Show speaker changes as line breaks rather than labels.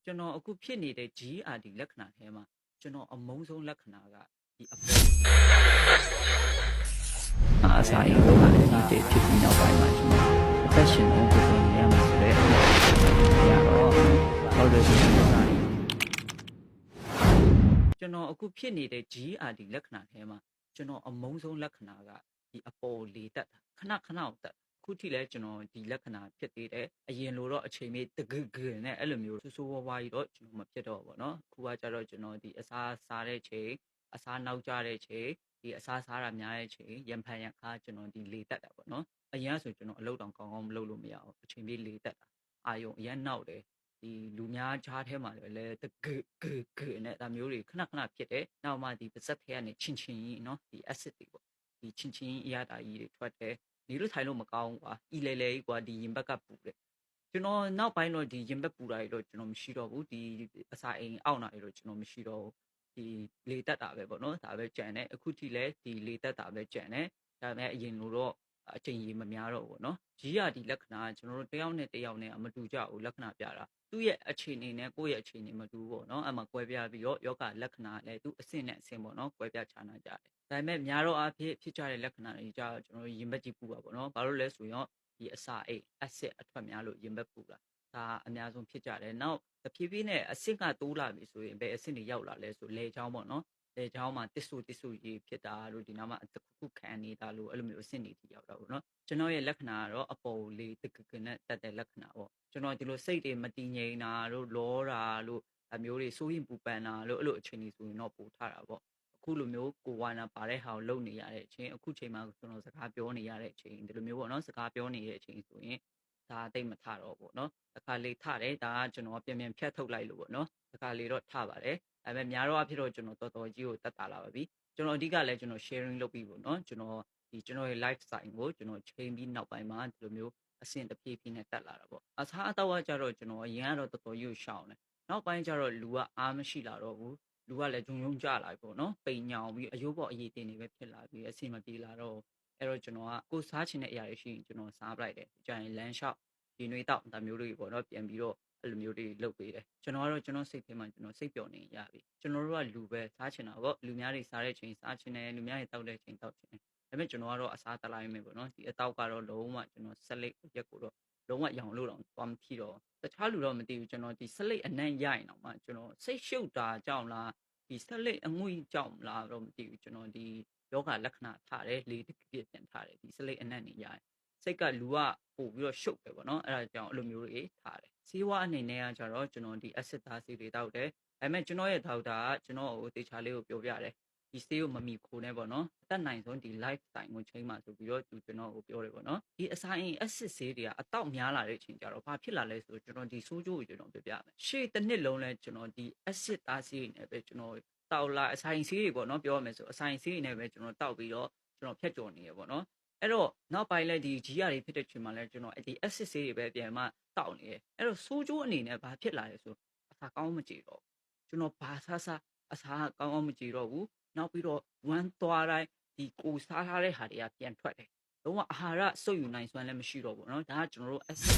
ကျွန်တော်အခုဖြစ်နေတဲ့ GRD လက္ခဏာထဲမှာကျွန်တော်အမုန်းဆုံးလက္ခဏာကဒီအပေါ်အစာအိမ်ကလည်းဒီဖြစ်ပြီးနောက်ပိုင်းမှာကျွန်တော်အသက်ရှင်နေကိုယ်နေရမှာဆိုတဲ့ရတော့ဟုတ်တယ်ကျွန်တော်အခုဖြစ်နေတဲ့ GRD လက္ခဏာထဲမှာကျွန်တော်အမုန်းဆုံးလက္ခဏာကဒီအပေါ်လေတက်တာခဏကိုတက်ခုထိလဲကျွန်တော်ဒီလက္ခဏာဖြစ်သေးတယ်အရင်လိုတော့အချိန်မေးတကယ်နဲ့အဲ့လိုမျိုးဆိုးဝါးကြီးတော့ကျွန်တော်မဖြစ်တော့ဘူးเนาะခုကကြတော့ကျွန်တော်ဒီအစားစားတဲ့ချိန်အစားနောက်ကျတဲ့ချိန်ဒီအစားစားတာများတဲ့ချိန်ရံဖန်ရံခါကျွန်တော်ဒီလေတက်တာပေါ့เนาะအရင်ဆိုကျွန်တော်အလုပ်တောင်ကောင်းကောင်းမလုပ်လို့မရဘူးအချိန်မေးလေတက်တာအာယုံအရင်နောက်တယ်ဒီလူများကြားထဲမှာလည်းတကယ်နဲ့ဒါမျိုးတွေခဏဖြစ်တယ်နောက်မှဒီပါစက်ထဲကနေချင်းကြီးเนาะဒီ acid တွေပေါ့ဒီချင်းအရတာကြီးတွေထွက်တယ်ဒီလိုထိုင်လို့မကောင်းဘူးကွာဤလေကြီးကွာဒီရင်ဘက်ကပူတယ်ကျွန်တော်နောက်ပိုင်းတော့ဒီရင်ဘက်ပူတာတွေတော့ကျွန်တော်မရှိတော့ဘူးဒီအစာအိမ်အောက်နာတွေတော့ကျွန်တော်မရှိတော့ဘူးဒီလေတက်တာပဲပေါ့နော်ဒါပဲကြံတယ်အခုထိလဲဒီလေတက်တာပဲကြံတယ်ဒါပေမဲ့အရင်လိုတော့အချိန်ကြီးမများတော့ဘူးเนาะကြီးရဒီလက္ခဏာကျွန်တော်တို့တယောက်နဲ့တယောက်နဲ့မတူကြဘူးလက္ခဏာပြတာသူ့ရဲ့အခြေအနေနဲ့ကိုယ့်ရဲ့အခြေအနေမတူဘူးပေါ့နော်အမှကွဲပြားပြီးတော့ယောဂလက္ခဏာလည်းသူအဆင့်နဲ့အဆင့်ပေါ့နော်ကွဲပြားခြားနားကြတယ်ဒါပေမဲ့များတော့အဖြစ်ကြတဲ့လက္ခဏာတွေကြကျွန်တော်ရင်ဘက်ကြီးပူပါပေါ့နော်ဘာလို့လဲဆိုရင်ဒီအစာအိတ် acid အထွက်များလို့ရင်ဘက်ပူတာဒါအများဆုံးဖြစ်ကြတယ်နောက်တဖြည်းဖြည်းနဲ့အဆင့်ကတိုးလာပြီဆိုရင်ဘယ်အဆင့်တွေရောက်လာလဲဆိုလေချောင်းပေါ့နော်လေချောင်းမှာတစ်ဆူရေးဖြစ်တာလို့ဒီနောက်မှာတစ်ခုခံနေတာလို့အဲ့လိုမျိုးအဆင့်တွေထိရောက်တာပေါ့နော်ကျွန်တော်ရဲ့လက္ခဏာကတော့အပေါ်လေးတကယ်နဲ့တက်တဲ့လက္ခဏာပေါ့ကျွန်တော်ဒီလိုစိတ်တွေမတည်ငြိမ်တာလို့လောတာလို့အမျိုးတွေစိုးရင်ပူပန်တာလို့အဲ့လိုအခြေအနေဆိုရင်တော့ပို့ထားတာပေါ့အခုလိုမျိုးကိုဝါနာပါတဲ့ဟာကိုလုပ်နေရတဲ့အချိန်အခုချိန်မှာကျွန်တော်စကားပြောနေရတဲ့အချိန်ဒီလိုမျိုးပေါ့နော်စကားပြောနေတဲ့အချိန်ဆိုရင်ဒါတိတ်မထတော့ဘူးเนาะတစ်ခါလေထတယ်ဒါကကျွန်တော်ပြန်ဖြတ်ထုတ်လိုက်လို့ပေါ့နော်တစ်ခါလေတော့ထပါတယ်ဒါပေမဲ့များတော့အဖြစ်တော့ကျွန်တော်တော်တော်ကြီးကိုတက်တာလာပါပြီကျွန်တော်အဓိကလည်းကျွန်တော် sharing လုပ်ပြီးပေါ့နော်ကျွန်တော်ရဲ့ lifestyle ကိုကျွန်တော်ချိန်ပြီးနောက်ပိုင်းမှာဒီလိုမျိုးအဆင့်တစ်ပြေးပြေးနဲ့တက်လာတာပေါ့အစားအသောက်ကကြတော့ကျွန်တော်အရင်ကတော့တော်တော်ကြီးရှောင်းတယ်နောက်ပိုင်းကျတော့လူကအားမရှိလာတော့ဘူးလူကလည်းဂျုံဂျုံကြလာပြီပေါ့နော်ပိန်ညောင်ပြီးအယိုးပေါ်အရေးတင်နေပဲဖြစ်လာပြီးအဆင်မပြေလာတော့အဲ့တော့ကျွန်တော်ကကိုစားချင်တဲ့အရာတွေရှိရင်ကျွန်တော်စားပလိုက်တယ်ကြာရင်လမ်းလျှောက်ဒီနွေတောက်ဒါမျိုးတွေပေါ့နော်ပြန်ပြီးတော့အဲ့လိုမျိုးတွေလုပ်ပေးတယ်ကျွန်တော်ကတော့ကျွန်တော်စိတ်ထဲမှာကျွန်တော်စိတ်ပျော်နေရပြီကျွန်တော်တို့ကလူပဲစားချင်တာပေါ့လူများတွေစားတဲ့ချိန်စားချင်တယ်လူများတွေတောက်တဲ့ချိန်တောက်ချင်တယ်ဒါပေမဲ့ကျွန်တော်ကတော့အစားတလိုက်မယ်ပေါ့နော်ဒီအတောက်ကတော့လုံးဝကျွန်တော်ဆက်လက်ရက်ကိုတော့လုံးဝရောင်လို့တော့သွားမထီတော့တခြားလူတော့မသိဘူးကျွန်တော်ဒီဆက်လက်အနံ့ရရင်တော့မှကျွန်တော်စိတ်ရှုပ်တာကြောင့်လားဒီဆက်လက်အငွေ့ကြောင့်လားတော့မသိဘူးကျွန်တော်ဒီယောဂလက္ခဏာထားတယ်လေတပြည့်ပြန်ထားတယ်ဒီဆက်လက်အနံ့နေရရင်စိတ်ကလူကပို့ပြီးတော့ရှုပ်တယ်ပေါ့နော်အဲ့ဒါကြောင့်အဲ့လိုမျိုးတွေထားတယ်စီးဝါအနေနဲ့ကကြတော့ကျွန်တော်ဒီ acid သားစီတွေတောက်တယ်ဒါပေမဲ့ကျွန်တော်ရဲ့ဒေါက်တာကကျွန်တော်ကိုတေချာလေးကိုပြောပြတယ်ဒီဆေးကိုမမီခိုးနဲ့ပေါ့နော်အသက်နိုင်ဆုံးဒီ life time ကိုချိန်မှာဆိုပြီးတော့ကျွန်တော်ကိုပြောတယ်ပေါ့နော်ဒီအစာအိမ် acid ဆေးတွေကအတောက်များလာတဲ့အချိန်ကျတော့ဘာဖြစ်လာလဲဆိုတော့ကျွန်တော်ဒီဆိုးကျိုးကိုကျွန်တော်ပြပြမယ်ရှေ့တစ်နှစ်လုံးလဲကျွန်တော်ဒီ acid သားဆေးတွေနဲ့ပဲကျွန်တော်တောက်လာအစာအိမ်ဆေးတွေပေါ့နော်ပြောရမယ်ဆိုအစာအိမ်ဆေးတွေနဲ့ပဲကျွန်တော်တောက်ပြီးတော့ကျွန်တော်ဖြတ်ကျော်နေရပေါ့နော်အဲ့တော့နောက်ပိုင်းလဲဒီကြီးရတွေဖြစ်တဲ့ချိန်မှာလဲကျွန်တော်ဒီ acid ဆေးတွေပဲပြန်မှတောက်နေတယ်အဲ့တော့ဆိုးကျိုးအနေနဲ့ဘာဖြစ်လာလဲဆိုအစာကောင်းမကြည့်တော့ကျွန်တော်ဘာစားအစာကောင်းမကြည့်တော့ဘူးနောက်ပြီးတော့ဝမ်းသွားတိုင်းဒီကိုစားထားတဲ့ဟာတွေကပြန်ထွက်တယ်လုံးဝအာဟာရစုပ်ယူနိုင်စွမ်းလည်းမရှိတော့ဘူးเนาะဒါကကျွန်တော်တို့ acid